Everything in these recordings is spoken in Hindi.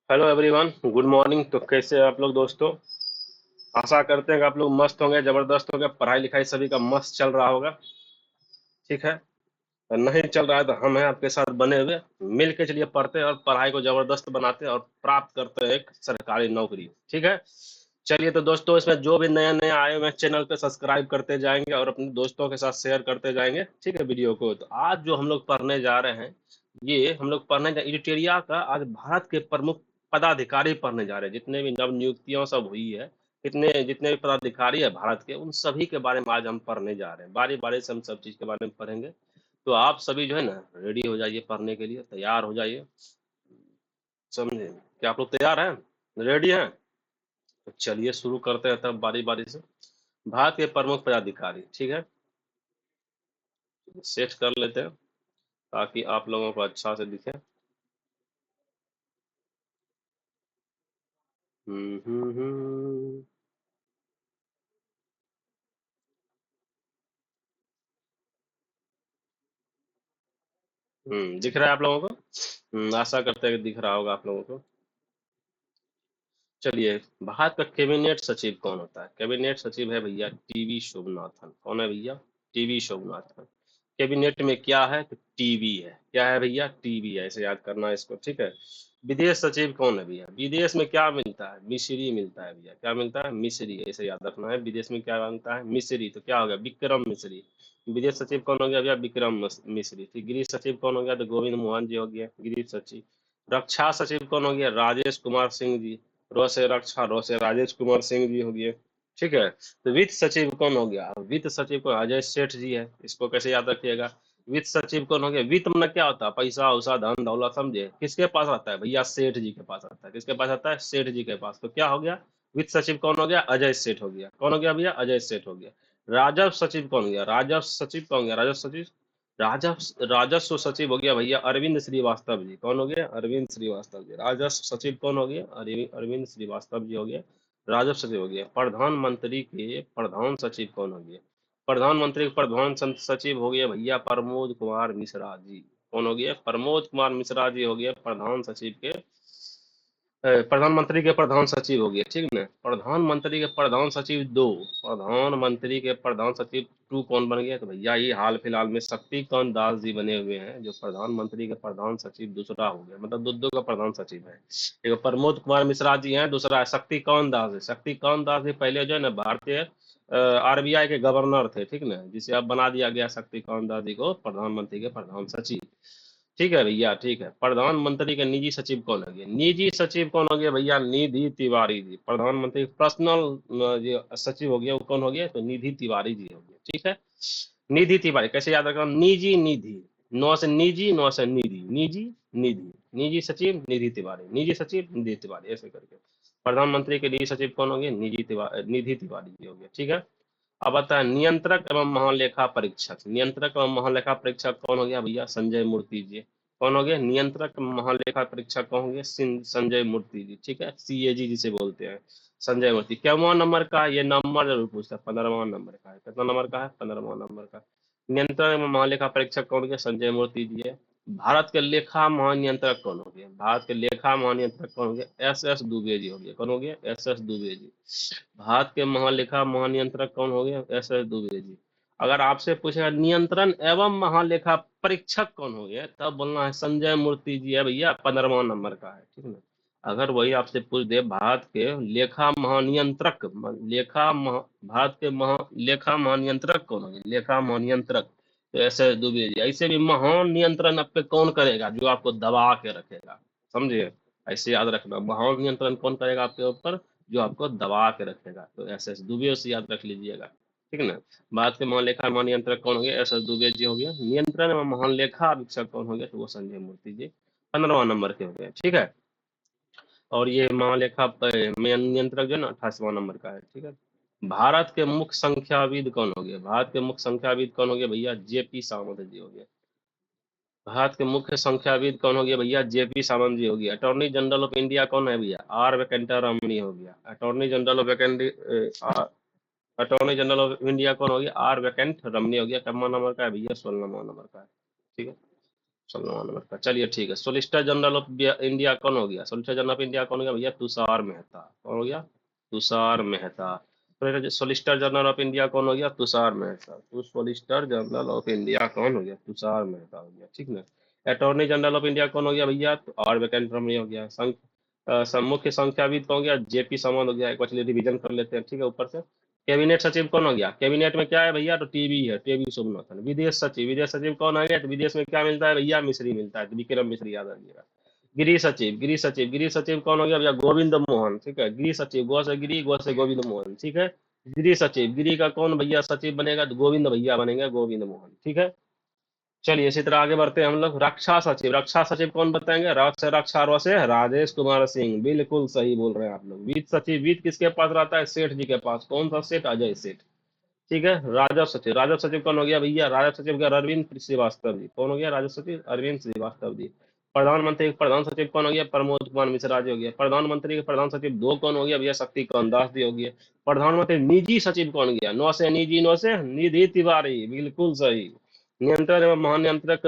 Hello everyone, good morning. तो कैसे हैं आप लोग दोस्तों? आशा करते हैं कि आप लोग मस्त होंगे, जबरदस्त होंगे, पढ़ाई लिखाई सभी का मस्त चल रहा होगा। ठीक है। और नहीं चल रहा है तो हम हैं आपके साथ बने हुए। मिल के चलिए पढ़ते हैं और पढ़ाई को जबरदस्त बनाते हैं और प्राप्त करते हैं एक सरकारी नौकरी। ठीक है। चलिए तो दोस्तों, इसमें जो भी नया नया आए हुए हैं चैनल पे सब्सक्राइब करते जाएंगे और अपने दोस्तों के साथ शेयर करते जाएंगे। ठीक है वीडियो को। तो आज जो हम लोग पढ़ने जा रहे हैं, ये हम लोग पढ़ने जा एडिटोरिया का। आज भारत के प्रमुख पदाधिकारी पढ़ने जा रहे हैं, जितने भी नव नियुक्तियां सब हुई है, कितने जितने भी पदाधिकारी है भारत के, उन सभी के बारे में आज हम पढ़ने जा रहे हैं। बारी बारी से हम सब चीज के बारे में पढ़ेंगे। तो आप सभी जो है ना, रेडी हो जाइए, पढ़ने के लिए तैयार हो जाइए। समझे? क्या आप लोग तैयार हैं, रेडी हैं? तो चलिए शुरू करते हैं तब बारी बारी से। भारत के प्रमुख पदाधिकारी। ठीक है, सेट कर लेते हैं ताकि आप लोगों को अच्छा से दिखे। हम्म हम्म हम्म दिख रहा है आप लोगों को? आशा करते हैं कि दिख रहा होगा आप लोगों को। चलिए, भारत का कैबिनेट सचिव कौन होता है? कैबिनेट सचिव है भैया टीवी शोभनाथन। कौन है भैया? टीवी शोभनाथन। कैबिनेट में क्या है? तो टीवी है। क्या है भैया? टीवी है। ऐसे याद करना है इसको। ठीक है। विदेश सचिव कौन है भैया? विदेश में क्या मिलता है? मिश्री मिलता है भैया। क्या मिलता है? मिश्री। ऐसे याद रखना है। विदेश में क्या मिलता है? मिश्री। तो क्या हो गया? विक्रम मिश्री। विदेश सचिव कौन हो गया भैया? विक्रम मिश्री। ठीक। गृह सचिव कौन हो गया? तो गोविंद मोहन जी हो गया गृह सचिव। रक्षा सचिव कौन हो गया? राजेश कुमार सिंह जी। रो से रक्षा, रो से राजेश कुमार सिंह जी हो गए। ठीक है। तो वित्त सचिव कौन हो गया? वित्त सचिव को अजय सेठ जी है। इसको कैसे याद रखिएगा? वित्त सचिव कौन हो गया? वित्त मतलब क्या होता है? पैसा उसा, धन दौलत, समझे? किसके पास आता है भैया? सेठ जी के पास आता है। किसके पास आता है? सेठ जी के पास। तो क्या हो गया? वित्त सचिव कौन हो गया? अजय सेठ हो गया। कौन हो गया भैया? अजय सेठ हो गया। राजस्व सचिव कौन हो गया? राजस्व सचिव कौन हो गया? राजस्व सचिव, राजस्व सचिव हो गया भैया अरविंद श्रीवास्तव जी। कौन हो गया? अरविंद श्रीवास्तव जी। राजस्व सचिव कौन हो गया? अरविंद श्रीवास्तव जी हो गया। राजस्व सचिव हो गया। प्रधानमंत्री के प्रधान सचिव कौन हो गया? प्रधानमंत्री के प्रधान सचिव हो गया भैया प्रमोद कुमार मिश्रा जी। कौन हो गया? प्रमोद कुमार मिश्रा जी हो गया प्रधान सचिव के प्रधानमंत्री के प्रधान सचिव हो गए। ठीक ना? प्रधानमंत्री के प्रधान सचिव दो। प्रधानमंत्री के प्रधान सचिव टू कौन बन गया? तो भैया ये हाल फिलहाल में शक्तिकांत दास जी बने हुए हैं, जो प्रधानमंत्री के प्रधान सचिव दूसरा हो गया। मतलब दो दो का प्रधान सचिव है। एक प्रमोद कुमार मिश्रा जी हैं, दूसरा है शक्तिकांत दास है। शक्तिकांत दास जी पहले जो है ना भारतीय आरबीआई के गवर्नर थे। ठीक ना? जिसे अब बना दिया गया शक्तिकांत दास जी को प्रधानमंत्री के प्रधान सचिव। ठीक है भैया। ठीक है। प्रधानमंत्री के निजी सचिव कौन हो गया? निजी सचिव कौन हो गया भैया? निधि तिवारी जी। प्रधानमंत्री पर्सनल जो सचिव हो गया वो कौन हो गया? तो निधि तिवारी जी हो गया। ठीक है। निधि तिवारी। कैसे याद रखना? निजी निधि, नौ से निजी, नौ से निधि, निजी निधि। निजी सचिव निधि तिवारी, निजी सचिव निधि तिवारी, ऐसे करके। प्रधानमंत्री के निजी सचिव कौन हो गए? निधि तिवारी जी हो गया। ठीक है। अब आता है नियंत्रक एवं महालेखा परीक्षक। नियंत्रक एवं महालेखा परीक्षक कौन हो गया भैया? संजय मूर्ति जी। कौन हो गया? नियंत्रक महालेखा परीक्षक कौन हो गया? संजय मूर्ति जी। ठीक है। सीएजी जिसे बोलते हैं, संजय मूर्ति। क्या नंबर का है? ये नंबर जरूर पूछता है। 15वां नंबर का है। कितना नंबर का है? 15वां नंबर का। नियंत्रण एवं महालेखा परीक्षक कौन हो गया? संजय मूर्ति जी है। भारत के लेखा महानियंत्रक कौन हो गया? भारत के लेखा महानियंत्रक कौन हो गया? एस एस दुबे जी हो गया। कौन हो गया? S S Dubey ji. भारत के महालेखा महानियंत्रक कौन हो गया? S S Dubey ji. अगर आपसे पूछेगा नियंत्रण एवं महालेखा परीक्षक कौन हो गया, तब बोलना है संजय मूर्ति जी है भैया, 15वां नंबर का है। ठीक है ना? अगर वही आपसे पूछ दे भारत के लेखा महानियंत्रक, भारत के लेखा महानियंत्रक कौन हो गया? लेखा महानियंत्रक, तो ऐसे दुबे जी। ऐसे भी महान नियंत्रण आप पे कौन करेगा? जो आपको दबा के रखेगा। समझिए? ऐसे याद रखना, महान नियंत्रण कौन करेगा आपके ऊपर? जो आपको दबा के रखेगा। तो एस एस दुबे से याद रख लीजिएगा। ठीक है ना? भारत के महालेखा महानियंत्रक कौन हो गया? एस एस दुबे जी हो गया। नियंत्रण एवं महालेखा अधीक्षक कौन हो गया? तो वो संजय मूर्ति जी 15वां नंबर के हो गए। ठीक है। और ये महालेखा नियंत्रक जो है ना 28वां नंबर का है। ठीक है। भारत के मुख्य संख्याविद कौन हो गया? भारत के मुख्य संख्याविद कौन हो गया भैया? जेपी सावंत जी हो गया। भारत के मुख्य संख्याविद कौन हो गया भैया? जेपी सावंत जी हो गया। अटॉर्नी जनरल ऑफ इंडिया कौन है भैया? आर वेंकटा रमणी हो गया। Attorney general of attorney general of India कौन हो गया? आर वेंकट रमनी हो गया। कम्मा नंबर का है भैया? 16वां नंबर का है। ठीक है। 16वां नंबर का, चलिए ठीक है। सोलिसिटर जनरल ऑफ इंडिया कौन हो गया? सोलिसिटर जनरल ऑफ इंडिया कौन हो गया भैया? तुषार मेहता। कौन हो गया? तुषार मेहता। फिर सोलिसिटर जनरल ऑफ इंडिया कौन हो गया? तुषार मेहता। तो सोलिसिटर जनरल ऑफ इंडिया कौन हो गया? तुषार मेहता हो गया, ठीक ना। अटॉर्नी जनरल ऑफ इंडिया कौन हो गया भैया? तो और वैकेंट रमनी हो गया। मुख्य संख्याविद कौन हो गया? जेपी सामंत हो गया। एक बार चलिए रिविजन कर लेते हैं, ठीक है, ऊपर से। कैबिनेट सचिव कौन हो गया? कैबिनेट में क्या है भैया? तो टीबी है, टीबी सोमनाथन। विदेश सचिव, विदेश सचिव कौन आ गया? तो विदेश में क्या मिलता है भैया? मिश्री मिलता है, तो विक्रम मिश्री याद रखिएगा। गृह सचिव, गृह सचिव, गृह सचिव कौन हो गया भैया? गोविंद मोहन, ठीक है। गृह सचिव, गो से गिरी, गो से गोविंद मोहन, ठीक है। गृह सचिव, गृह का कौन भैया सचिव बनेगा? तो गोविंद भैया बनेंगे, गोविंद मोहन, ठीक है। चलिए इसी तरह आगे बढ़ते हैं हम लोग। रक्षा सचिव, रक्षा सचिव कौन बताएंगे? रक्षा से राजेश कुमार सिंह, बिल्कुल सही बोल रहे हैं आप लोग। वित्त सचिव, वित्त किसके पास रहता है? सेठ जी के पास। कौन सा सेठ? अजय सेठ, ठीक है। राजस्व सचिव, राजस्व सचिव कौन हो गया भैया? राजस्व सचिव का अरविंद श्रीवास्तव जी। कौन हो गया राजस्व सचिव? अरविंद श्रीवास्तव जी। प्रधानमंत्री, प्रधान सचिव कौन हो गया? प्रमोद कुमार मिश्रा जी हो गया। प्रधानमंत्री के प्रधान सचिव दो कौन हो गया भैया? शक्तिकांत दास जी हो गया। प्रधानमंत्री निजी सचिव कौन गया? नौ से निजी, नौ से निधि तिवारी, बिल्कुल सही। नियंत्रक एवं महानियंत्रक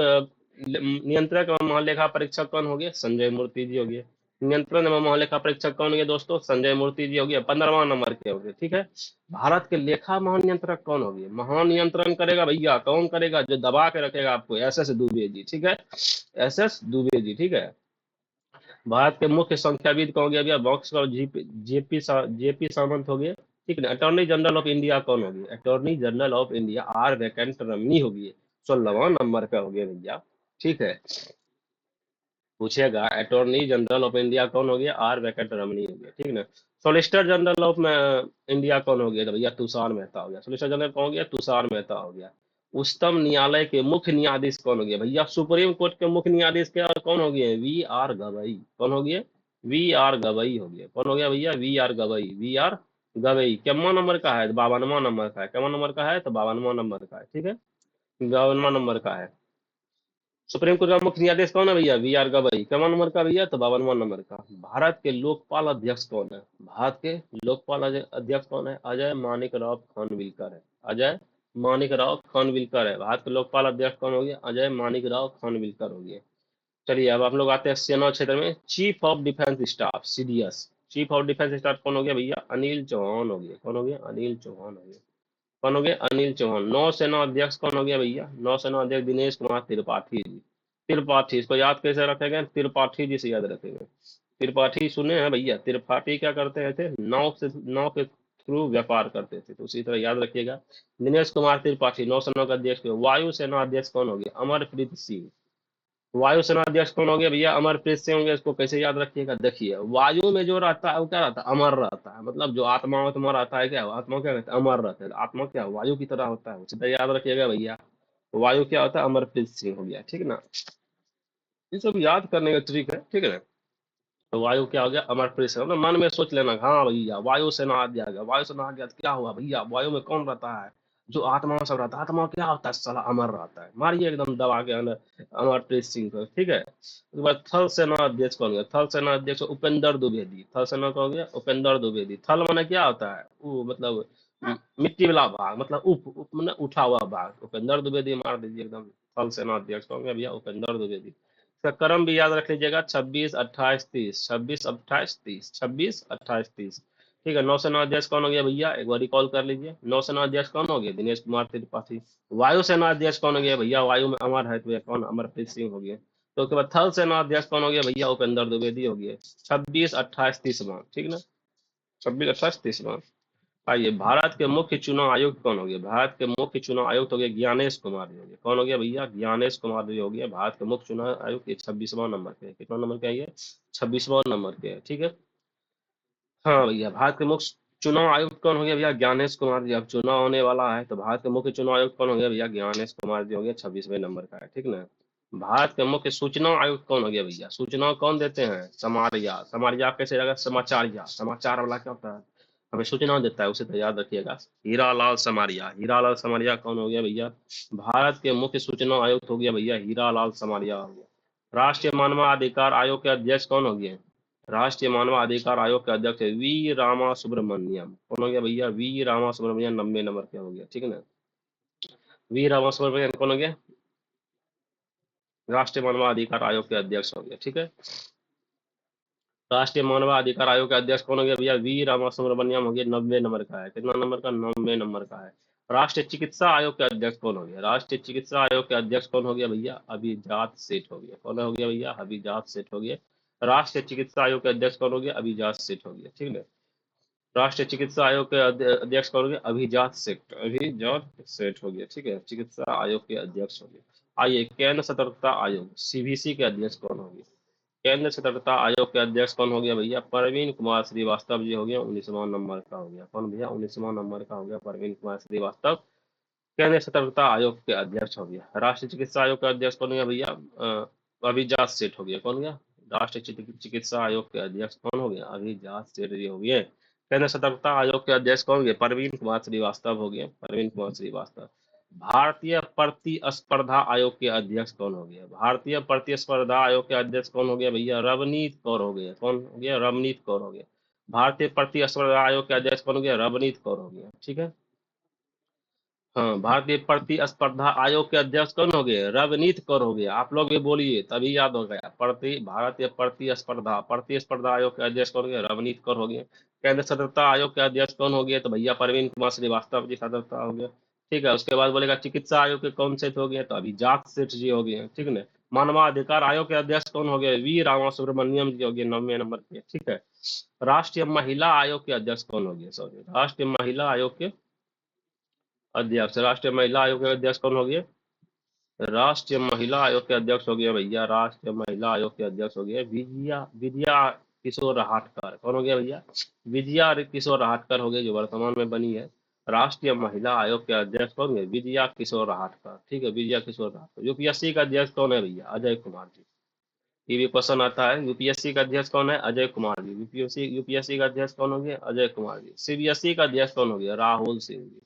नियंत्रक एवं महालेखा परीक्षक कौन हो गया? संजय मूर्ति जी हो गया। नियंत्रण एवं महालेखा परीक्षक कौन हो गया दोस्तों? संजय मूर्ति जी हो गया। 15वां नंबर के हो गए, ठीक है। भारत के लेखा महानियंत्रक कौन होगी? महानियंत्रण करेगा भैया, कौन करेगा? जो दबा के रखेगा आपको, एस एस दुबे जी, ठीक है। एस एस दुबे जी, ठीक है। भारत के मुख्य संख्याविद कौन हो गया भैया? बॉक्स का जेपी सामंत हो गया, ठीक है। अटॉर्नी जनरल ऑफ इंडिया कौन होगी? Attorney general of India R Venkataramani होगी। 16वां नंबर का हो गया भैया, ठीक है। पूछेगा अटॉर्नी जनरल ऑफ इंडिया कौन हो गया? आर वेंकट रमनी हो गया, ठीक है ना। सोलिसिटर जनरल ऑफ इंडिया कौन हो गया? तो भैया तुषार मेहता हो गया। सोलिसिटर जनरल कौन हो गया? तुषार मेहता हो गया। उच्चतम न्यायालय के मुख्य न्यायाधीश कौन हो गया भैया? सुप्रीम कोर्ट के मुख्य न्यायाधीश क्या कौन हो गए? We are Gavai. कौन हो गया? वी आर गवई हो गया। कौन हो गया भैया? V are Gavai, V are Gavai. क्या नंबर का है? 52वां नंबर का है। क्या नंबर का है? तो 52वां नंबर का है, ठीक है। 52वां नंबर का है। सुप्रीम कोर्ट का मुख्य न्यायाधीश कौन है भैया? V are Gavai. कौन नंबर का भैया? तो 52वां नंबर का। भारत के लोकपाल अध्यक्ष कौन है? भारत के लोकपाल अध्यक्ष कौन है? अजय मानिक राव खानविलकर है। अजय मानिक राव खानविलकर है भारत के लोकपाल अध्यक्ष। कौन हो गया? अजय मानिक राव खानविलकर हो गया। चलिए अब आप लोग आते हैं सेना क्षेत्र में। Chief of defence staff, CDS. Chief of defence staff कौन हो गया भैया? अनिल चौहान हो गया। कौन हो गया? अनिल चौहान हो गया। कौन हो गया? अनिल चौहान। नौसेना अध्यक्ष कौन हो गया भैया? नौसेना अध्यक्ष दिनेश कुमार त्रिपाठी जी। त्रिपाठी, इसको याद कैसे रखेंगे? त्रिपाठी जी से याद रखेंगे। त्रिपाठी सुने हैं भैया? त्रिपाठी क्या करते थे? नाव के थ्रू व्यापार करते थे, तो उसी तरह याद रखिएगा। दिनेश कुमार त्रिपाठी नौसेना का अध्यक्ष। वायुसेना अध्यक्ष कौन हो गया? अमरप्रीत सिंह। वायुसेना अध्यक्ष कौन हो गया भैया? अमरप्रीत सिंह होंगे। इसको कैसे याद रखिएगा? देखिए, वायु में जो रहता है वो क्या रहता है? अमर रहता है। मतलब जो आत्मा आत्मा रहता है, क्या आत्मा क्या कहते हैं? अमर रहता है। आत्मा क्या? वायु की तरह होता है। उसी तरह याद रखिएगा भैया। वायु क्या होता है? अमरप्रीत सिंह हो गया, ठीक है ना। ये सब याद करने का ट्रिक है, ठीक है ना। तो वायु क्या हो गया? अमरप्रीत सिंह। मतलब मन में सोच लेना, हाँ भैया वायु सेना आ गया। वायु सेना आ गया तो क्या हुआ भैया? वायु में कौन रहता है? जो आत्मा सब रहता है। आत्मा क्या होता है? साला अमर रहता है। मारिए एकदम दबा के अंदर अमरप्रीत सिंह को, ठीक है। उसके बाद थल सेना अध्यक्ष कौन गया? थल सेना अध्यक्ष उपेंद्र द्विवेदी। थल सेना कौन गया? उपेंद्र द्विवेदी। थल माने क्या होता है? वो मतलब मिट्टी वाला भाग, मतलब मतलब उठा हुआ भाग। उपेंद्र द्विवेदी मार दीजिए एकदम। थल सेना अध्यक्ष कौन गया भैया? उपेंद्र द्विवेदी। इसका क्रम भी याद रख लीजिएगा। 26, 28, 30, 26, 28, 30, 26, 28, 30, ठीक है। नौसेना अध्यक्ष कौन हो गया भैया? एक बार रिकॉल कर लीजिए। नौसेना अध्यक्ष कौन हो गया? दिनेश कुमार त्रिपाठी। वायुसेना अध्यक्ष कौन हो गया भैया? वायु में अमर है तो भैया कौन? अमरप्रीत सिंह हो गया। तो उसके बाद थल सेना अध्यक्ष कौन हो गया भैया? उपेंद्र द्विवेदी हो गया। 26, 28, 30 मान, ठीक ना। 26, 28, 30 मान। आइए, भारत के मुख्य चुनाव आयुक्त कौन हो गया? भारत के मुख्य चुनाव आयुक्त हो गया ज्ञानेश कुमार जी हो गया। कौन हो गया भैया? ज्ञानेश कुमार जी हो गया भारत के मुख्य चुनाव आयुक्त। ये 26वां नंबर पे है। कितना नंबर का है ये? 26वां नंबर पे है, ठीक है। हाँ भैया, भारत के मुख्य चुनाव आयुक्त कौन हो गया भैया? ज्ञानेश कुमार जी। अब चुनाव होने वाला है तो भारत के मुख्य चुनाव आयुक्त कौन हो गया भैया? ज्ञानेश कुमार जी हो गया। 26वें नंबर का है, ठीक ना। भारत के मुख्य सूचना आयुक्त कौन हो गया भैया? सूचना कौन देते हैं? समारिया। समारिया कैसे रहेगा? समाचारिया। समाचार वाला क्या होता है? हमें सूचना देता है, उसे तो याद रखिएगा। हीरालाल समारिया। हीरालाल समारिया कौन हो गया भैया? भारत के मुख्य सूचना आयुक्त हो गया भैया हीरालाल समारिया हो गया। राष्ट्रीय मानवाधिकार आयोग के अध्यक्ष कौन हो गए? राष्ट्रीय मानवाधिकार आयोग के अध्यक्ष है वी रामा सुब्रमण्यम। कौन हो गया भैया? वी रामा सुब्रमण्यम। 90 नंबर के हो गया, ठीक है ना। वी रामा सुब्रमण्यम कौन हो गया? राष्ट्रीय मानवाधिकार आयोग के अध्यक्ष हो गए, ठीक है। राष्ट्रीय मानवाधिकार आयोग के अध्यक्ष कौन हो गया भैया? वी रामा सुब्रमण्यम हो गया, 90 नंबर का है। कितना नंबर का? 90 नंबर का है। राष्ट्रीय चिकित्सा आयोग के अध्यक्ष कौन हो गया? राष्ट्रीय चिकित्सा आयोग के अध्यक्ष कौन हो गया भैया? अभिजात सेठ हो गया। कौन हो गया भैया? अभिजात सेठ हो गया। राष्ट्रीय चिकित्सा आयोग के अध्यक्ष कौन हो गया? अभिजात सेठ हो गया, ठीक है। राष्ट्रीय चिकित्सा आयोग के अध्यक्ष कौन हो गया? अभिजात सेठ, अभिजात सेठ हो गया, ठीक है। चिकित्सा आयोग के अध्यक्ष हो गया। आइए, केंद्र सतर्कता आयोग सीबीसी के अध्यक्ष कौन हो गया? केंद्र सतर्कता आयोग के अध्यक्ष कौन हो गया भैया? परवीन कुमार श्रीवास्तव जी हो गया। 19वां नंबर का हो गया। कौन भैया? 19वां नंबर का हो गया परवीन कुमार श्रीवास्तव, केंद्रीय सतर्कता आयोग के अध्यक्ष हो गया। राष्ट्रीय चिकित्सा आयोग का अध्यक्ष कौन हो गया भैया? अभिजात सेठ हो गया। कौन गया? राष्ट्रीय चिकित्सा आयोग के अध्यक्ष कौन हो गया? अभिजात सेठ जी हो गए। केंद्र सतर्कता आयोग के अध्यक्ष कौन हो गए? परवीन कुमार श्रीवास्तव हो गए, परवीन कुमार श्रीवास्तव। भारतीय प्रतिस्पर्धा आयोग के अध्यक्ष कौन हो गया? भारतीय प्रतिस्पर्धा आयोग के अध्यक्ष कौन हो गया भैया? रवनीत कौर हो गया। कौन हो गया? रवनीत कौर हो गया। भारतीय प्रतिस्पर्धा आयोग के अध्यक्ष कौन हो गया? रवनीत कौर हो गया, ठीक है। हाँ, भारतीय प्रतिस्पर्धा आयोग के अध्यक्ष कौन हो गए? रवनीत कौर हो गया। आप लोग भी बोलिए तभी याद हो गया। भारतीय प्रतिस्पर्धा आयोग के अध्यक्ष कौन हो गया? रवनीत कौर हो गया। केंद्र सतर्कता आयोग के अध्यक्ष कौन हो गए? तो भैया परवीन कुमार श्रीवास्तव जी सतर्कता हो गया, ठीक है। उसके बाद बोलेगा चिकित्सा आयोग के कौन से हो गए? तो अभिजात सेठ जी हो गए, ठीक है। मानवाधिकार आयोग के अध्यक्ष कौन हो गए? वी रामा सुब्रमण्यम जी हो गए, 90 नंबर पे, ठीक है। राष्ट्रीय महिला आयोग के अध्यक्ष कौन हो गए? सॉरी, राष्ट्रीय महिला आयोग के अध्यक्ष, राष्ट्रीय महिला आयोग के अध्यक्ष कौन हो गए? राष्ट्रीय महिला आयोग के अध्यक्ष हो गया भैया, राष्ट्रीय महिला आयोग के अध्यक्ष हो गए विजया विजया किशोर राहटकर। कौन हो गया भैया? विजया किशोर राहटकर हो गए, जो वर्तमान में बनी है राष्ट्रीय महिला आयोग के अध्यक्ष कौन है? विजया किशोर राहटकर, ठीक है, विजया किशोर राहटकर। यूपीएससी का अध्यक्ष कौन है भैया? अजय कुमार जी। ये भी क्वेश्चन आता है, यूपीएससी का अध्यक्ष कौन है? अजय कुमार जी। यूपीएससी का अध्यक्ष कौन हो गया? अजय कुमार जी। सीबीएसई का अध्यक्ष कौन हो गया? राहुल सिंह जी।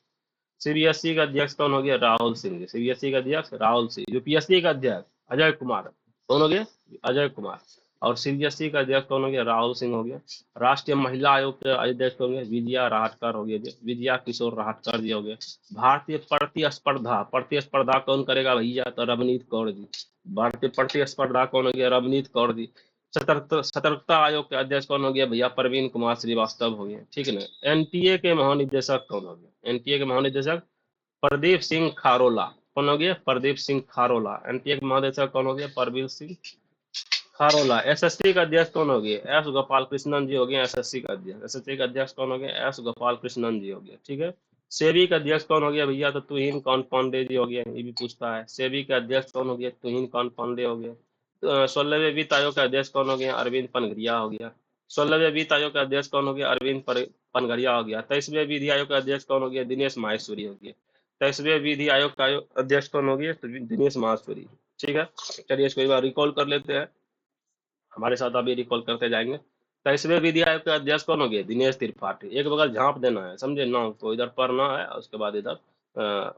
सीबीएसई का अध्यक्ष कौन हो गया? राहुल सिंह। सीबीएसई का अध्यक्ष राहुल सिंह। यूपीएससी का अध्यक्ष अजय कुमार। कौन हो गया? अजय कुमार। और सीबीएसई का अध्यक्ष कौन हो गया? राहुल सिंह हो गया। राष्ट्रीय महिला आयोग के अध्यक्ष कौन हो गया? विजया राहटकर हो गया, विजया किशोर राहटकर जी हो गए। भारतीय प्रतिस्पर्धा प्रतिस्पर्धा कौन करेगा भैया? तो रवनीत कौर जी। भारतीय प्रतिस्पर्धा कौन हो गया? रवनीत कौर जी। सतर्कता आयोग के अध्यक्ष कौन हो गया भैया? परवीन कुमार श्रीवास्तव हो गए, ठीक है ना। एनटीए के महानिदेशक कौन हो गया? एनटीए के महानिदेशक प्रदीप सिंह खारोला। कौन हो गया? प्रदीप सिंह खारोला। एनटीए के महानिदेशक कौन हो गया? प्रदीप सिंह खारोला। एसएससी का अध्यक्ष कौन हो गया? एस गोपाल कृष्णन जी हो गए एसएससी का अध्यक्ष। एसएससी का अध्यक्ष कौन हो गया? एस गोपाल कृष्णन जी हो गया, ठीक है। सेबी का अध्यक्ष कौन हो गया भैया? तो तुहिन कौन पांडे जी हो गया, ये भी पूछता है। सेबी का अध्यक्ष कौन हो गया? तुहिन कौन पांडे हो गया। 16वें वित्त आयोग का अध्यक्ष कौन हो गया? अरविंद पनघरिया हो गया। 16वें वित्त आयोग का अध्यक्ष कौन हो गया? अरविंद पनघरिया हो गया। 23वें विधि आयोग का अध्यक्ष कौन हो गया? दिनेश माहेश्वरी हो गया। 23वें विधि आयोग का अध्यक्ष कौन हो गया? तो दिनेश माहेश्वरी, ठीक है। चलिए इसको एक बार रिकॉल कर लेते हैं, हमारे साथ अभी रिकॉल करते जाएंगे। 23वें विधि आयोग के अध्यक्ष कौन हो गए? दिनेश त्रिपाठी। एक बगल झांप देना है, समझे ना, तो इधर पढ़ना है उसके बाद इधर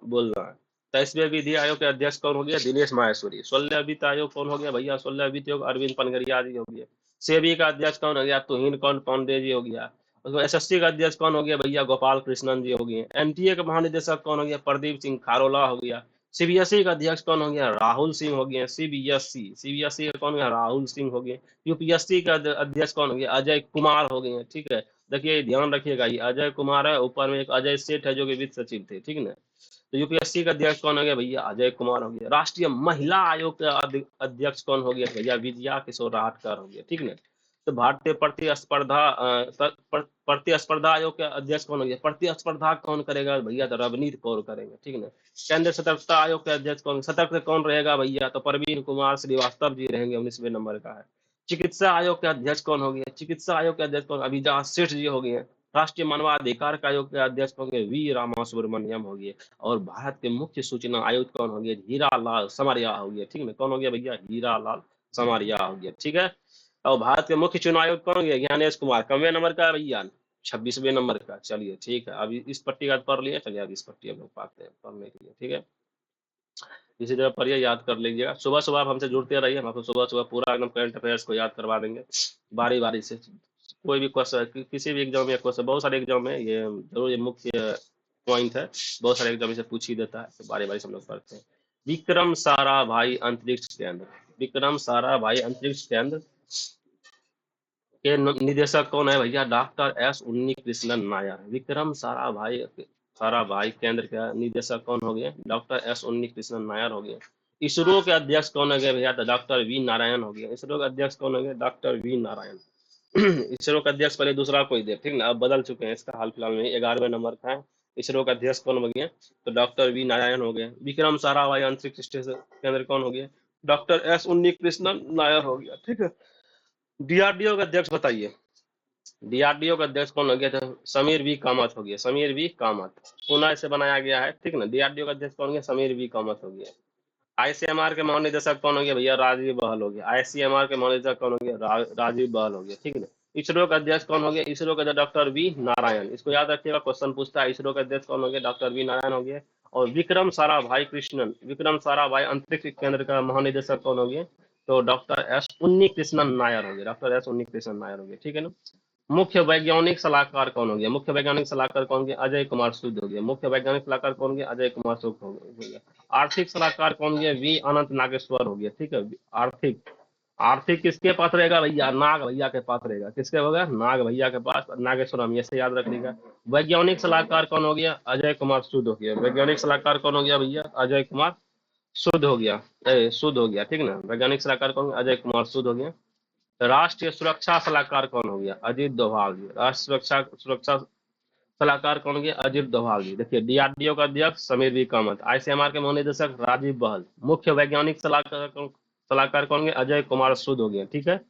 बोलना है। 23वें विधि आयोग के अध्यक्ष कौन हो गया? दिनेश माहेश्वरी। 16 वित्त आयोग कौन हो गया भैया? 16 वित्त आयोग अरविंद पनगरिया जी हो गया। सेबी का अध्यक्ष कौन हो गया? तुहिन कौन पांडे जी हो गया। एसएससी का अध्यक्ष कौन हो गया भैया? गोपाल कृष्णन जी हो गए। एनटीए का महानिदेशक कौन हो गया? प्रदीप सिंह खारोला हो गया। सीबीएसई का अध्यक्ष कौन हो गया? राहुल सिंह हो गए। सीबीएसई का कौन हो गया? राहुल सिंह हो गए। यूपीएससी का अध्यक्ष कौन हो गया? अजय कुमार हो गए, ठीक है। देखिए ध्यान रखिएगा, ये अजय कुमार है, ऊपर में एक अजय सेठ है जो कि वित्त सचिव थे, ठीक है ना। तो यूपीएससी का अध्यक्ष कौन हो गया भैया? अजय कुमार हो गया। राष्ट्रीय महिला आयोग का अध्यक्ष कौन हो गया भैया? विजया किशोर राहटकर हो गया, ठीक है। तो भारतीय प्रतिस्पर्धा आयोग के अध्यक्ष कौन हो गया? प्रतिस्पर्धा कौन करेगा भैया? तो रवनीत कौर करेंगे, ठीक है ना। केंद्रीय सतर्कता आयोग के अध्यक्ष कौन? सतर्क कौन रहेगा भैया? तो परवीन कुमार श्रीवास्तव जी रहेंगे, 19वें नंबर का है। चिकित्सा आयोग के अध्यक्ष कौन हो गया? चिकित्सा आयोग के अध्यक्ष कौन? अभिजात सेठ जी हो गए। राष्ट्रीय मानवाधिकार का आयोग के अध्यक्ष कौन होंगे? वी रामा सुब्रमण्यम हो गए। और भारत के मुख्य सूचना आयुक्त कौन हो गए? हीरा लाल समरिया हो गया, ठीक है। कौन हो गया भैया? हीरा लाल समरिया हो गया, ठीक है। और भारत के मुख्य चुनाव आयुक्त कौन हो गया? ज्ञानेश कुमार। कौन नंबर का है भैया? 26वें नंबर का। चलिए ठीक है, अभी इस पट्टी का पढ़ लिया, चलिए अब इस पट्टी हम लोग पाते हैं पढ़ने के लिए, ठीक है। इसी तरह पढ़िए, याद कर लीजिएगा। सुबह सुबह आप हमसे जुड़ते रहिए, हम आपको सुबह सुबह पूरा एकदम करंट अफेयर्स को याद करवा देंगे बारी बारी से। कोई भी क्वेश्चन, किसी भी एग्जाम में क्वेश्चन, बहुत सारे एग्जाम में ये जरूर ये मुख्य पॉइंट है, बहुत सारे एग्जाम से पूछ ही देता है, तो बारी बारी से हम लोग पढ़ते हैं। विक्रम साराभाई अंतरिक्ष केंद्र, विक्रम साराभाई अंतरिक्ष केंद्र के निदेशक कौन है भैया? डॉक्टर एस उन्नी कृष्णन नायर। विक्रम साराभाई केंद्र का निदेशक कौन हो गया? डॉक्टर एस उन्नी कृष्णन नायर हो गया। इसरो के अध्यक्ष कौन हो गया भैया? तो डॉक्टर वी नारायण हो गया। इसरो के अध्यक्ष कौन हो गया? Doctor V Narayan. इसरो का अध्यक्ष पहले दूसरा कोई दे, ठीक ना, अब बदल चुके हैं, इसका हाल फिलहाल में 11वें नंबर का है। इसरो का अध्यक्ष कौन हो गया? तो डॉक्टर वी नारायण हो गया। विक्रम साराभाई अंतरिक्ष स्टेशन केंद्र कौन हो गया? डॉक्टर एस उन्नी कृष्णन नायर हो गया, ठीक है। डीआरडीओ का अध्यक्ष बताइए। डीआरडीओ का अध्यक्ष कौन हो गया? तो समीर वी कामत हो गया, समीर वी कामत। पुनः इसे बनाया गया है, ठीक ना। डीआरडीओ का अध्यक्ष कौन हो गया? समीर वी कामत हो गया। आईसीएमआर के महानिदेशक कौन हो गया भैया? राजीव बहल हो गया। आईसीएमआर के महानिदेशक कौन हो गया? राजीव बहल हो गया, ठीक है ना। इसरो का अध्यक्ष कौन हो गया? इसरो का डॉक्टर वी नारायण। इसको याद रखिएगा, क्वेश्चन पूछता है। इसरो का अध्यक्ष कौन हो गया? डॉक्टर वी नारायण हो गया। और विक्रम साराभाई कृष्णन, विक्रम साराभाई अंतरिक्ष केंद्र का महानिदेशक कौन हो गया? तो डॉक्टर एस उन्नी कृष्णन नायर हो गया, डॉक्टर एस उन्नी कृष्णन नायर हो गया, ठीक है ना। मुख्य वैज्ञानिक सलाहकार कौन हो गया? मुख्य वैज्ञानिक सलाहकार कौन हो गया? अजय कुमार सूद हो गया। मुख्य वैज्ञानिक सलाहकार कौन हो गया? अजय कुमार सूद हो गया। आर्थिक सलाहकार कौन हो गया? वी अनंत नागेश्वर हो गया, ठीक है। आर्थिक, आर्थिक किसके पास रहेगा भैया? नाग भैया के पास रहेगा। किसके होगा? नाग भैया के पास, नागेश्वरम, ऐसे याद रख लीजिएगा। वैज्ञानिक सलाहकार कौन हो गया? अजय कुमार सूद हो गया। वैज्ञानिक सलाहकार कौन हो गया भैया? अजय कुमार सूद हो गया, सूद हो गया, ठीक ना। वैज्ञानिक सलाहकार कौन? अजय कुमार सूद हो गया। राष्ट्रीय सुरक्षा सलाहकार कौन हो गया? अजीत डोभाल जी। राष्ट्रीय सुरक्षा सुरक्षा सलाहकार कौन हो गया? अजीत डोभाल जी। देखिए, डीआरडीओ का अध्यक्ष समीर वी कामत। आईसीएमआर के महानिदेशक राजीव बहल। मुख्य वैज्ञानिक सलाहकार कौन हो गया? अजय कुमार सूद हो गया, ठीक है।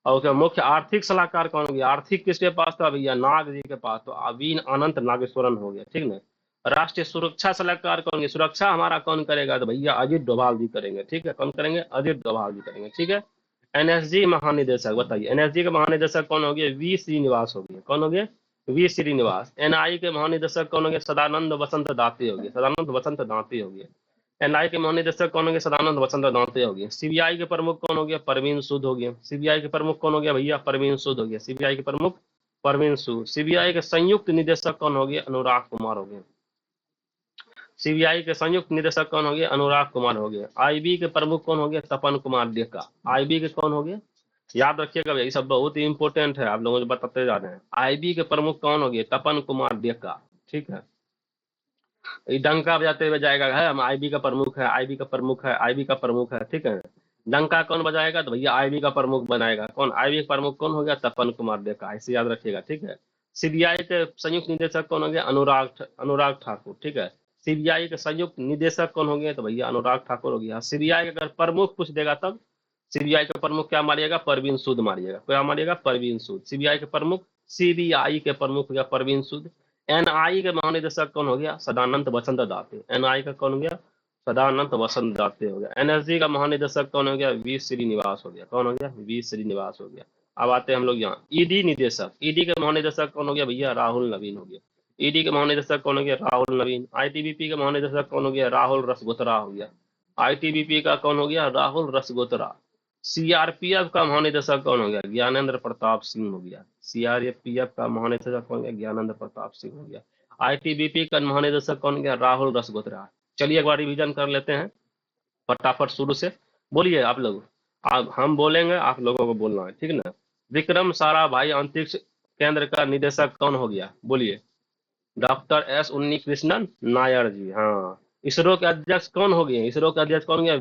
और उसके मुख्य आर्थिक सलाहकार कौन हो गया? आर्थिक किसके पास था भैया? नाग जी के पास, तो अवीन अनंत नागेश्वरन हो गया, ठीक ना। राष्ट्रीय सुरक्षा सलाहकार कौन है? सुरक्षा हमारा कौन करेगा? तो भैया अजीत डोभाल जी करेंगे, ठीक है। कौन करेंगे? अजीत डोभाल जी करेंगे, ठीक है। एनएसजी महानिदेशक बताइए। एनएसजी के महानिदेशक कौन हो गया? वी श्रीनिवास हो गया। कौन हो गया? वी श्रीनिवास। एनआई के महानिदेशक कौन हो गया? सदानंद वसंत दाते हो गया। सदानंद वसंत दाते हो गया। एनआई के महानिदेशक कौन हो गया? सदानंद वसंत दाते हो गया। सीबीआई के प्रमुख कौन हो गया? परवीन सूद हो गया। सीबीआई के प्रमुख कौन हो गया भैया? परवीन सूद हो गया। सीबीआई के प्रमुख परवीन सूद। सीबीआई के संयुक्त निदेशक कौन हो गया? अनुराग कुमार हो गया। सीबीआई के संयुक्त निदेशक कौन हो गया? अनुराग कुमार हो गया। आईबी के प्रमुख कौन हो गया? तपन कुमार डेका। आईबी के कौन हो गया? याद रखिएगा भैया, ये सब बहुत ही इंपॉर्टेंट है, आप लोगों को बताते जा रहे हैं। आईबी के प्रमुख कौन हो गए? तपन कुमार डेका, ठीक है। ये डंका बजाते हुए जाएगा है, हम आईबी का प्रमुख है, आईबी का प्रमुख है, आईबी का प्रमुख है, ठीक है। डंका कौन बजाएगा? तो भैया आईबी का प्रमुख बनाएगा। कौन? आईबी का प्रमुख कौन हो गया? तपन कुमार डेका, ऐसे याद रखिएगा, ठीक है। सीबीआई के संयुक्त निदेशक कौन हो गया? अनुराग ठाकुर, ठीक है। सीबीआई के संयुक्त निदेशक कौन हो गया? तो भैया अनुराग ठाकुर हो गया। सीबीआई का अगर प्रमुख पूछ देगा तब सीबीआई का प्रमुख क्या मारिएगा? परवीन सूद मारिएगा। क्या मारिएगा? परवीन सूद। सीबीआई के प्रमुख, सीबीआई के प्रमुख हो गया परवीन सूद। एनआई के महानिदेशक कौन हो गया? सदानंद वसंत दाते। एनआई का कौन हो गया? सदानंद वसंत दाते हो गया। एनएसजी का महानिदेशक कौन हो गया? वी श्रीनिवास हो गया। कौन हो गया? वी श्रीनिवास हो गया। अब आते हैं हम लोग यहाँ ईडी निदेशक। ईडी के महानिदेशक कौन हो गया भैया? राहुल नवीन हो गया। ईडी के महानिदेशक कौन हो गया? राहुल नवीन। आईटीबीपी के महानिदेशक कौन हो गया? राहुल रसगोत्रा हो गया। आईटीबीपी का कौन हो गया? राहुल रसगोत्रा। सीआरपीएफ का महानिदेशक कौन हो गया? ज्ञानेंद्र प्रताप सिंह हो गया। सीआरपीएफ का महानिदेशक कौन हो गया? ज्ञानेंद्र प्रताप सिंह हो गया। आईटीबीपी का महानिदेशक कौन हो गया? राहुल रसगोत्रा। चलिए एक बार रिवीजन कर लेते हैं फटाफट शुरू से। बोलिए आप लोग, आप हम बोलेंगे, आप लोगों को बोलना है, ठीक ना। विक्रम साराभाई अंतरिक्ष केंद्र का निदेशक कौन हो गया? बोलिए। डॉक्टर एस उन्नी कृष्णन नायर जी, हाँ। इसरो के अध्यक्ष कौन हो गए? इसरो के अध्यक्ष कौन हो गया?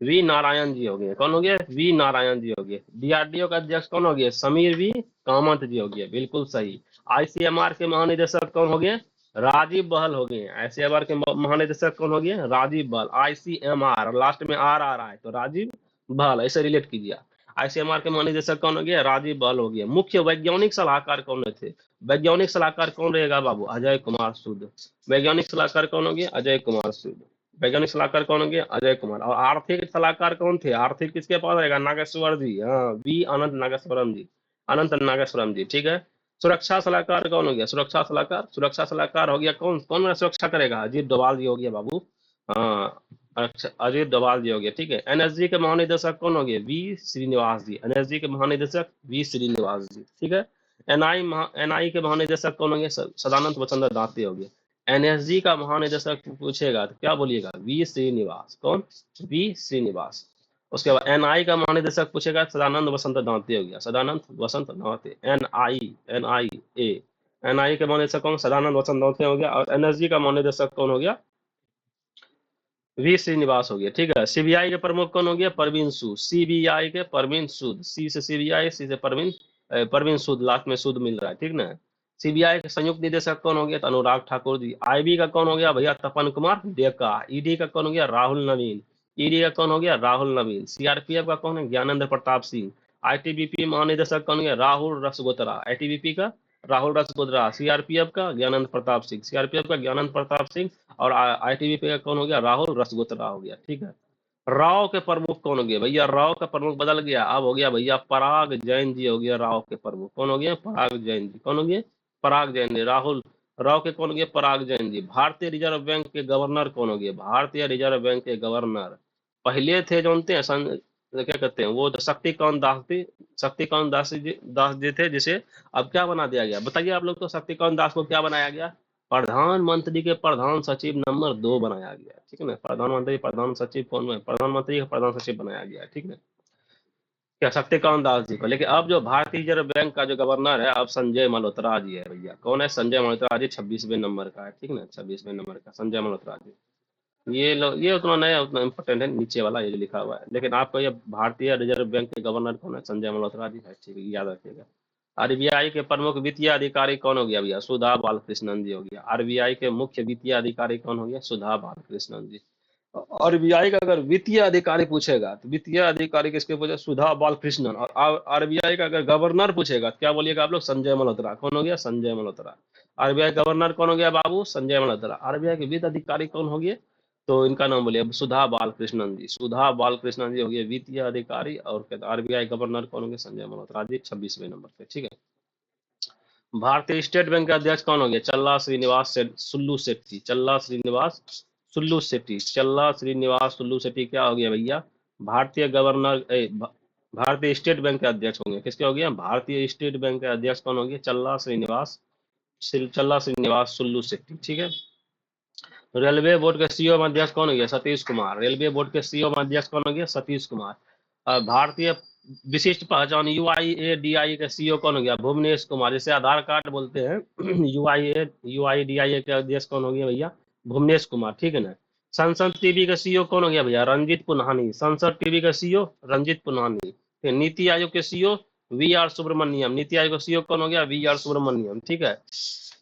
वी नारायण जी हो गए। कौन हो गए? वी नारायण जी हो गए। डीआरडीओ का अध्यक्ष कौन हो गए? समीर वी कामत जी हो गए, बिल्कुल सही। आईसीएमआर के महानिदेशक कौन हो गए? राजीव बहल हो गए। आईसीएमआर के महानिदेशक कौन हो गए? राजीव बहल। आईसीएमआर लास्ट में आर आ रहा है तो राजीव बहल, ऐसे रिलेट कीजिए। आईसीएमआर के महानिदेशक कौन हो गया? राजीव बहल हो गया। मुख्य वैज्ञानिक सलाहकार कौन थे? वैज्ञानिक सलाहकार कौन रहेगा बाबू? अजय कुमार सूद। वैज्ञानिक सलाहकार कौन हो गया? अजय कुमार सूद। वैज्ञानिक सलाहकार कौन होंगे? अजय कुमार। और आर्थिक सलाहकार कौन थे? आर्थिक किसके पास रहेगा? नागेश्वर जी, हाँ, वी अनंत नागेश्वरम जी, अनंत नागेश्वरम जी, ठीक है। सुरक्षा सलाहकार कौन हो गया? सुरक्षा सलाहकार हो गया कौन? कौन मेरा सुरक्षा करेगा? अजीत डोभाल जी हो गया बाबू, हाँ। अच्छा, अजीत डोभाल जी हो गया, ठीक है। एनएसजी के महानिदेशक कौन हो गए? We Srinivas ji. एनएसजी के महानिदेशक वी श्रीनिवास जी, ठीक है। एनआई के महानिदेशक कौन होंगे? सदानंद वसंत दाते हो गए। एनएसजी का महानिदेशक पूछेगा तो क्या बोलिएगा? वी श्रीनिवास। कौन? वी श्रीनिवास। उसके बाद एनआई का महानिदेशक पूछेगा, सदानंद वसंत दांते हो गया, सदानंद वसंत दांते। एनआई के महानिदेशक कौन? सदानंद वसंत दांते हो गया। और एनएसजी का महानिदेशक कौन हो गया? वी श्रीनिवास हो गया। ठीक है। सीबीआई के प्रमुख कौन हो गया? परवीन सूद। सीबीआई के परवीन सूद। सी से सीबीआई, सी से परवीन सूद, लास्ट में सूद मिल रहा है। ठीक ना। सीबीआई के संयुक्त निदेशक कौन हो गया? तो अनुराग ठाकुर जी। आईबी का कौन हो गया भैया? तपन कुमार डेका। ईडी का कौन हो गया? राहुल नवीन। ईडी का कौन हो गया? राहुल नवीन। सीआरपीएफ का कौन है? ज्ञानेंद्र प्रताप सिंह। आईटीबीपी महानिदेशक कौन हो गया? राहुल रसगोत्रा। आईटीबीपी का राहुल रसगोत्रा। सीआरपीएफ का ज्ञानेंद्र प्रताप सिंह। सीआरपीएफ का ज्ञानेंद्र प्रताप सिंह। और आईटीबीपी का कौन हो गया? राहुल रसगोत्रा हो गया। ठीक है। राव के प्रमुख कौन हो गया भैया? राव का प्रमुख बदल गया, अब हो गया भैया पराग जैन जी हो गया राव के प्रमुख। कौन हो गया? पराग जैन जी। कौन हो गया? पराग जैन जी। राहुल राव के कौन हो गया? पराग जैन जी। भारतीय रिजर्व बैंक के गवर्नर कौन हो गया? भारतीय रिजर्व बैंक के गवर्नर पहले थे जानते हैं क्या कहते हैं वो? तो शक्तिकांत दास थे। शक्तिकांत दास जी थे, जिसे अब क्या बना दिया गया बताइए आप लोग? तो शक्तिकांत दास को क्या बनाया गया? प्रधानमंत्री के प्रधान सचिव नंबर 2 बनाया गया। ठीक है ना। प्रधानमंत्री प्रधान सचिव कौन है? प्रधानमंत्री का प्रधान सचिव बनाया गया। ठीक है। क्या? शक्तिकांत दास जी को। लेकिन अब जो भारतीय रिजर्व बैंक का जो गवर्नर है, अब संजय मल्होत्रा जी है भैया। कौन है? संजय मल्होत्रा जी। 26वें नंबर का है। ठीक है ना। 26वें नंबर का संजय मल्होत्रा जी। ये उतना नया, उतना इम्पोर्टेंट है नीचे वाला ये जो लिखा हुआ है। लेकिन आपको ये भारतीय रिजर्व बैंक के गवर्नर कौन है? संजय मल्होत्रा जी है। ठीक है, याद रखिएगा। आरबीआई के प्रमुख वित्तीय अधिकारी कौन हो गया भैया? सुधा बालकृष्णन जी हो गया। आरबीआई के मुख्य वित्तीय अधिकारी कौन हो गया? सुधा बालकृष्णन जी। आरबीआई का अगर वित्तीय अधिकारी पूछेगा तो वित्तीय अधिकारी किसके पूछे? सुधा बालकृष्णन। और आरबीआई का अगर गवर्नर पूछेगा तो क्या बोलिएगा आप लोग? संजय मल्होत्रा। कौन हो गया? संजय मल्होत्रा। आरबीआई गवर्नर कौन हो गया बाबू? संजय मल्होत्रा। आरबीआई के वित्त अधिकारी कौन हो गए? तो इनका नाम बोलिए, सुधा बालकृष्णन जी। सुधा बालकृष्णन जी हो गए वित्तीय अधिकारी। और आरबीआई गवर्नर कौन होंगे? संजय मल्होत्रा जी, 26वें नंबर पे। ठीक है। भारतीय स्टेट बैंक के अध्यक्ष कौन हो गया? चल्ला श्रीनिवास सुल्लू शेट्टी। चल्ला श्रीनिवास सुल्लू शेट्टी। चल्ला श्रीनिवास सुल्लू शेट्टी क्या हो गया भैया? भारतीय गवर्नर भारतीय स्टेट बैंक के अध्यक्ष होंगे। किसके हो गया? भारतीय स्टेट बैंक के अध्यक्ष कौन हो गया? चल्ला श्रीनिवास सुल्लू शेट्टी। ठीक है। रेलवे बोर्ड के सीईओ में अध्यक्ष कौन हो गया? सतीश कुमार। रेलवे बोर्ड के सीईओ में अध्यक्ष कौन हो गया? सतीश कुमार। भारतीय विशिष्ट पहचान यूआईएडीआई के सीईओ कौन हो गया? भुवनेश कुमार। जैसे आधार कार्ड बोलते हैं यूआईडीआई के अध्यक्ष कौन हो गया भैया? भुवनेश कुमार। ठीक है ना। संसद टीवी का सीईओ कौन हो गया भैया? रंजीत पुन्हानी। संसद टीवी का सीईओ रंजीत पुन्हानी। फिर नीति आयोग के CEO we R Subramaniam. NITI Aayog का सीईओ कौन हो गया? V R Subrahmanyam. ठीक है।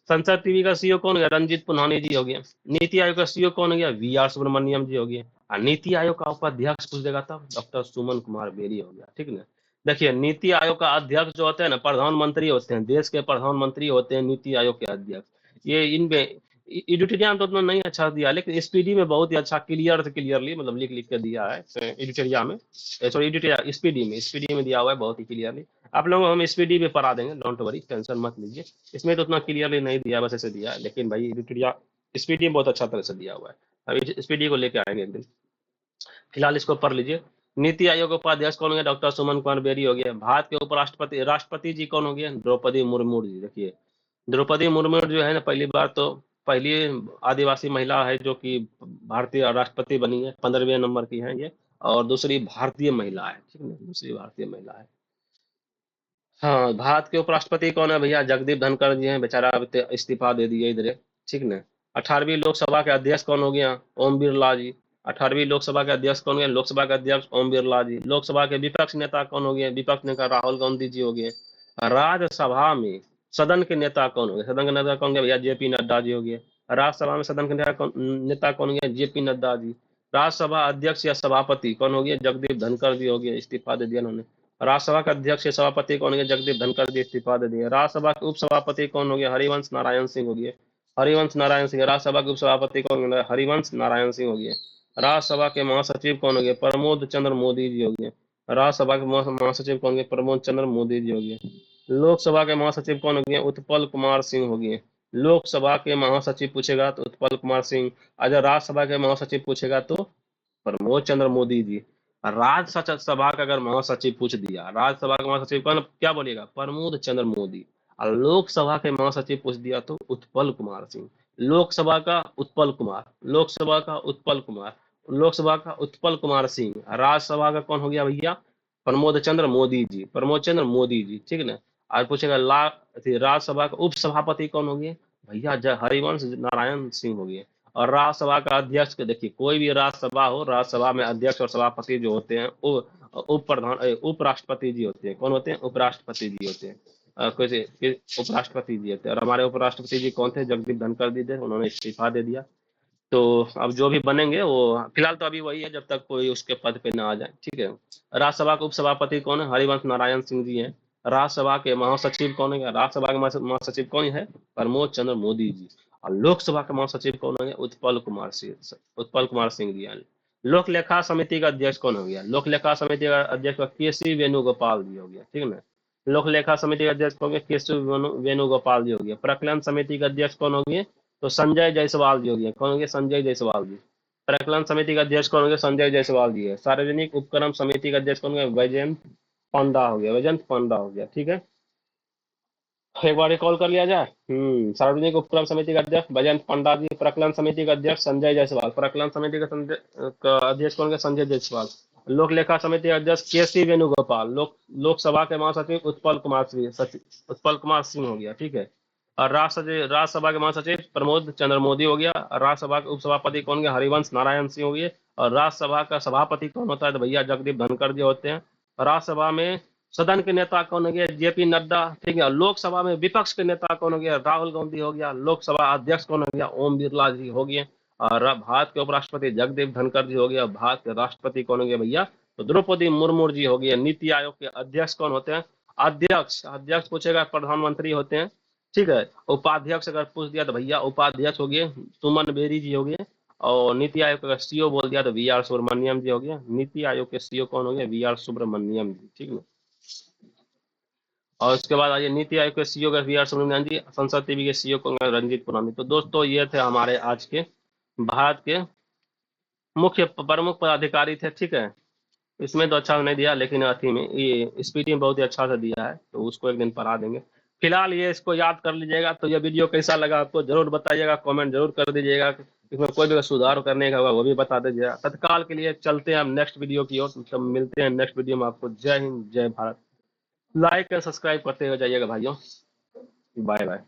संसद टीवी का सीईओ कौन हो गया? रंजीत पुन्हानी जी हो गया। नीति आयोग का सीईओ कौन हो गया? वी आर सुब्रमण्यम जी हो गया। और नीति आयोग का उपाध्यक्ष पूछ देगा तब डॉक्टर सुमन कुमार बेरी हो गया। ठीक ना। देखिए, नीति आयोग का अध्यक्ष जो होते हैं ना, प्रधानमंत्री होते हैं, देश के प्रधानमंत्री होते हैं नीति आयोग के अध्यक्ष। ये इनमें एडिटोरिया में तो उतना नहीं अच्छा दिया, लेकिन स्पीडी में बहुत ही अच्छा क्लियरली मतलब लिख लिख के दिया है एडिटोरिया में। सॉरी, एडिटोरिया स्पीडी में दिया हुआ है बहुत ही क्लियरली। आप लोगों को हम स्पीडी में पढ़ा देंगे, डोंट वरी, टेंशन मत लीजिए। इसमें तो उतना क्लियरली नहीं दिया, बस ऐसे दिया है। लेकिन भाई एडिटोरिया स्पीडी में बहुत अच्छा तरह से दिया हुआ है। अभी स्पीडी को लेके आएंगे एक दिन। फिलहाल इसको पढ़ लीजिए। नीति आयोग के उपाध्यक्ष कौन हो गया? डॉक्टर सुमन कुमार बेरी हो गया। भारत के उपराष्ट्रपति राष्ट्रपति जी कौन हो गए? द्रौपदी मुर्मू जी। देखिए, द्रौपदी मुर्मू जो है ना, पहली आदिवासी महिला है जो कि भारतीय राष्ट्रपति बनी है। 15वें नंबर की है ये। और दूसरी भारतीय महिला है। ठीक है, दूसरी भारतीय महिला है। हाँ, भारत के उपराष्ट्रपति कौन है भैया? जगदीप धनखड़ जी हैं। बेचारा अब इस्तीफा दे दिए इधर। ठीक ना। 18वीं लोकसभा के अध्यक्ष कौन हो गया? ओम बिरला जी। 18वीं लोकसभा के अध्यक्ष कौन हो गए? लोकसभा के अध्यक्ष ओम बिरला जी। लोकसभा के विपक्ष नेता कौन हो गए? विपक्ष नेता राहुल गांधी जी हो गए। राज्यसभा में सदन के नेता कौन हो गए? सदन के नेता कौन हो गए भैया? जेपी नड्डा जी हो गए। राज्यसभा में सदन के नेता कौन हो गए? जेपी नड्डा जी। राज्यसभा अध्यक्ष या सभापति कौन हो गए? जगदीप धनखड़ जी हो गए। इस्तीफा दे दिया उन्होंने। राज्यसभा के अध्यक्ष या सभापति कौन हो गए? जगदीप धनखड़ जी, इस्तीफा दे दिए। राज्यसभा के उपसभापति कौन हो गए? हरिवंश नारायण सिंह हो गए। हरिवंश नारायण सिंह। राज्यसभा के उपसभापति कौन हो गए? हरिवंश नारायण सिंह हो गए। राज्यसभा के महासचिव कौन हो गए? प्रमोद चंद्र मोदी जी हो गए। राज्यसभा के महासचिव कौन हो गए? प्रमोद चंद्र मोदी जी हो गए। लोकसभा के महासचिव कौन हो गए? उत्पल कुमार सिंह हो गए। लोकसभा के महासचिव पूछेगा तो उत्पल कुमार सिंह। अगर राज्यसभा के महासचिव पूछेगा तो प्रमोद चंद्र मोदी जी। राज्यसभा का अगर महासचिव पूछ दिया, राज्यसभा का महासचिव कौन, क्या बोलिएगा? प्रमोद चंद्र मोदी। और लोकसभा के महासचिव पूछ दिया तो उत्पल कुमार सिंह। लोकसभा का उत्पल कुमार, लोकसभा का उत्पल कुमार, लोकसभा का उत्पल कुमार सिंह। राज्यसभा का कौन हो गया भैया? प्रमोद चंद्र मोदी जी, प्रमोद चंद्र मोदी जी, ठीक है ना। आज पूछेगा राज्यसभा का उपसभापति कौन हो गए? भैया हरिवंश नारायण सिंह हो गए। और राज्यसभा का अध्यक्ष के देखिए, कोई भी राज्यसभा हो, राज्यसभा में अध्यक्ष और सभापति जो होते हैं वो उप प्रधान उपराष्ट्रपति जी होते हैं। कौन होते हैं? उपराष्ट्रपति जी होते हैं। कैसे उपराष्ट्रपति जी होते हैं। और हमारे उपराष्ट्रपति जी कौन थे? जगदीप धनखड़ जी थे, उन्होंने इस्तीफा दे दिया। तो अब जो भी बनेंगे वो, फिलहाल तो अभी वही है जब तक कोई उसके पद पे ना आ जाए, ठीक है। राज्यसभा के उपसभापति कौन है? हरिवंश नारायण सिंह जी हैं। राज्यसभा के महासचिव कौन है? राज्यसभा के महासचिव कौन है? प्रमोद चंद्र मोदी जी। और लोकसभा के महासचिव कौन हो गया? उत्पल कुमार सिंह, उत्पल कुमार सिंह जी हैं। लोक लेखा समिति का अध्यक्ष कौन हो गया? लोक लेखा समिति का अध्यक्ष के सी वेणुगोपाल जी हो गया, ठीक है ना। लोक लेखा समिति का अध्यक्ष कौन हो गया? के सी वेणुगोपाल जी हो गया। प्रकलन समिति का अध्यक्ष कौन हो गए? तो संजय जायसवाल जी हो गया। कौन हो गया? संजय जायसवाल जी। प्रकलन समिति का अध्यक्ष कौन हो गया? संजय जायसवाल जी है। सार्वजनिक उपक्रम समिति का अध्यक्ष कौन हो गया? वैजयंत पांडा हो गया, वैजयंत पांडा हो गया, ठीक है। एक बार रिकॉल कर लिया जाए। सार्वजनिक उपक्रम समिति का अध्यक्ष वैजयंत पांडा जी। प्रकलन समिति का अध्यक्ष संजय जायसवाल। प्रकलन समिति का अध्यक्ष कौन हो गया? संजय जायसवाल। लोक लेखा समिति का अध्यक्ष के सी वेणुगोपाल। लोकसभा के महासचिव उत्पल कुमार सिंह, उत्पल कुमार सिंह हो गया, ठीक है। और राज्यसभा के महासचिव प्रमोद चंद्र मोदी हो गया। और राज्यसभा के उपसभापति कौन गया? हरिवंश नारायण सिंह हो गए। और राज्यसभा का सभापति कौन होता है? तो भैया जगदीप धनखड़ जी होते हैं। राज्यसभा में सदन के नेता कौन हो गया? जेपी नड्डा, ठीक है। लोकसभा में विपक्ष के नेता कौन हो गया? राहुल गांधी हो गया। लोकसभा अध्यक्ष कौन हो गया? ओम बिरला जी हो गए। और भारत के उपराष्ट्रपति जगदीप धनखड़ जी हो गया। भारत के राष्ट्रपति कौन हो गया भैया? तो द्रौपदी मुर्मू जी हो गया। नीति आयोग के अध्यक्ष कौन होते हैं? अध्यक्ष, अध्यक्ष पूछेगा प्रधानमंत्री होते हैं, ठीक है। उपाध्यक्ष अगर पूछ दिया तो भैया उपाध्यक्ष हो गए सुमन बेरी जी हो गए। और नीति आयोग का सीईओ बोल दिया तो वी आर सुब्रमण्यम जी हो गया। नीति आयोग के सीईओ कौन हो गया? वी आर सुब्रमण्यम जी, ठीक है। और उसके बाद आइए नीति आयोग के सीईओ का वी आर सुब्रमण्यम जी। संसद टीवी के सीईओ को रंजीत पुरानी। तो दोस्तों ये थे हमारे आज के भारत के मुख्य प्रमुख पदाधिकारी थे, ठीक है। इसमें तो अच्छा नहीं दिया, लेकिन अथी में ये स्पीडी में बहुत ही अच्छा से दिया है, तो उसको एक दिन पढ़ा देंगे। फिलहाल ये इसको याद कर लीजिएगा। तो ये वीडियो कैसा लगा आपको जरूर बताइएगा, कमेंट जरूर कर दीजिएगा। इसमें कोई भी सुधार करने का होगा वो भी बता दीजिएगा। तत्काल के लिए चलते हैं हम नेक्स्ट वीडियो की ओर। तो मिलते हैं नेक्स्ट वीडियो में। आपको जय हिंद, जय भारत। लाइक और सब्सक्राइब करते हुए जाइएगा भाइयों। Bye bye.